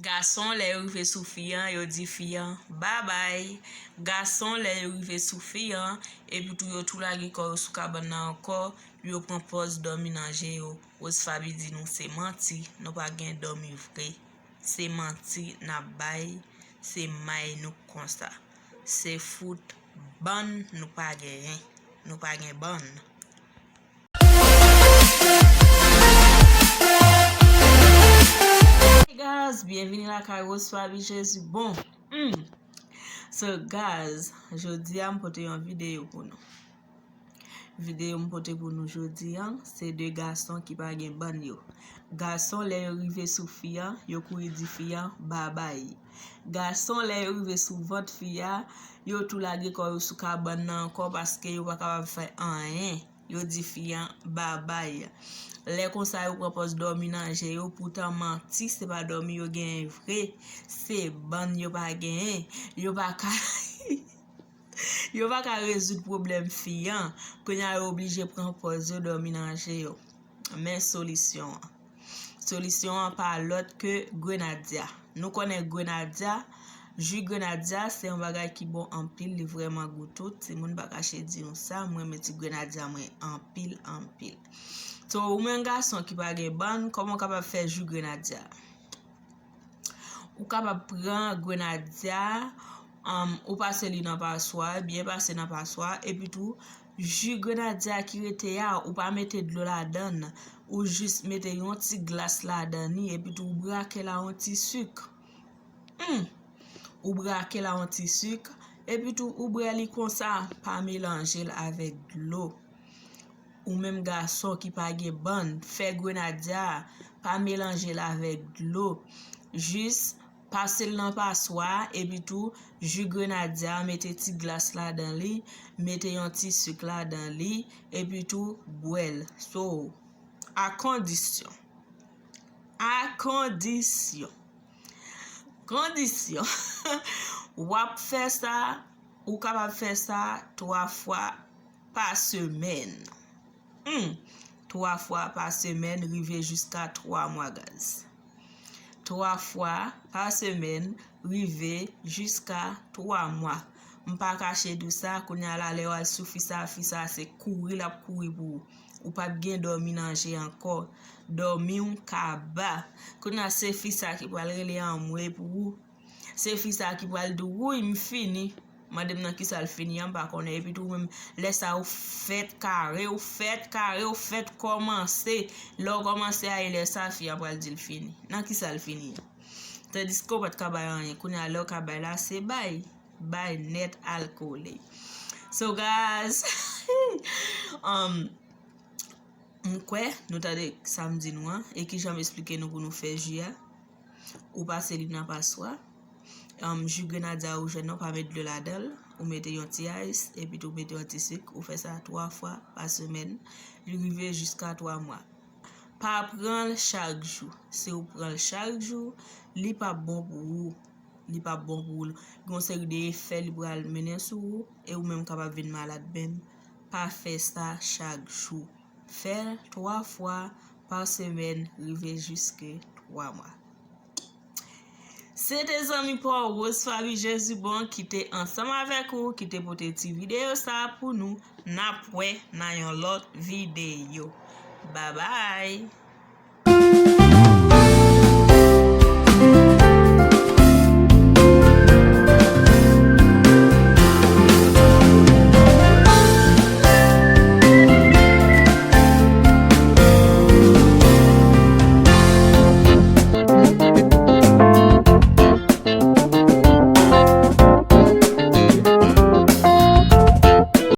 Garçon les rive sou fiyan, yo di fiyan, bye bye. Garçon les rive sou fiyan, et puis tout yo tout la ge ko sou kaban nan encore, yo prend pause dormi nan je yo. Os Fabi di nou c'est menti, nou pa gen dormi vrai. C'est menti na bay, c'est may nou konsta. C'est foot bon, nou pa gen rien. Nou pa gen bon. Guys, bienvenue à Kairos Fabi Jésus. Bon, so guys, jodi am pote yon vidéo pour nous. Vidéo m'pote pour nous jodi an, c'est deux garçons qui pa gen ban yo. Garçon le yo rive sou fiyan, yo kouri di fiyan, bye bye. Garçon le yo rive sou votre fiya, yo tout lage ko yo sou kaban nan encore parce que yo pa capable faire rien. Yo di fiyan, bye bye. Les conseils yo propose dormi nan je yo, pourtant menti, c'est pas dormi yo gen vrai, c'est ban yo pa gen, yo pa ka yo pa ka résoudre problème fiyan, qu'on a obligé prendre pause yo dormi nan je yo. Mais solution pas l'autre que Grenadia. Nous connaissons Grenadia. Jus Grenadia, c'est un bagage qui bon en pile, il vraiment goûteux. Si moun pa caché dire ça, moi metti Grenadia moi en pile. So, ou men garçon qui pa gen ban, comment capable faire jus Grenadia? Ou capable prendre Grenadia, ou passer li nan passoire, bien passer nan passoire, et puis tout, jus Grenadia qui rete ya, ou pas mettre de l'eau là-dedans, ou juste mettre yon petit glace là-dedans, et puis tout, ou braquer la un petit sucre. Ou braquer la un petit sucre, et puis tout, ou braquer comme ça, pas mélanger avec de l'eau. Ou même garçon qui pa gen ban, fait Grenadia, pas mélanger la avec de l'eau, juste passer dans passoire et puis tout, jus Grenadia, mettez petit glace là dans li, mettez un petit sucre là dans li et puis tout, boire. So, à condition. Ou ap faire ça, ou capable faire ça 3 fois par semaine. 3 fois par semaine, rive jusqu'à 3 mois, guys. 3 fois par semaine, rive jusqu'à 3 mois. M'pa cacher de ça, qu'on y a la le wal soufi ça, c'est courir la courir pour ou pas bien dormi nanger encore. Dormi un kaba. Qu'on a c'est fils ça qui va le en moi pour c'est fils ça qui va le dire oui, me fini. Madame nan ki sa l fini an pa konnen, et puis tout même laisse ça ou fait carré, ou fait commencer. L'on commence à aller ça fi après dit fini. Nan ki sa l fini. Tandis ko pat ka bay rien, konya lo ka bay la c'est bay net alcoolé. So guys, m'kwe nous tade samedi nou an, et qui j'am expliquer nous pour nous faire juya. Ou passer li nan passoire. Jus Grenadia ou non pas mettre de la dalle, ou mettez un petit ice et puis vous mettez un petit sucre, ou fait ça 3 fois par semaine, arriver jusqu'à 3 mois. Pas prendre chaque jour. Si vous prenez chaque jour, li pas bon pour vous. Li pas bon pour vous. Gon série de effets li pral mener sur vous et ou même capable venir malade même. Pas faire ça chaque jour. Faire 3 fois par semaine, arriver jusqu'à 3 mois. C'est des amis pour Rose Fabi Jésus bon qui était ensemble avec vous, qui était pour cette vidéo ça pour nous. N'a point dans une autre vidéo. Bye bye.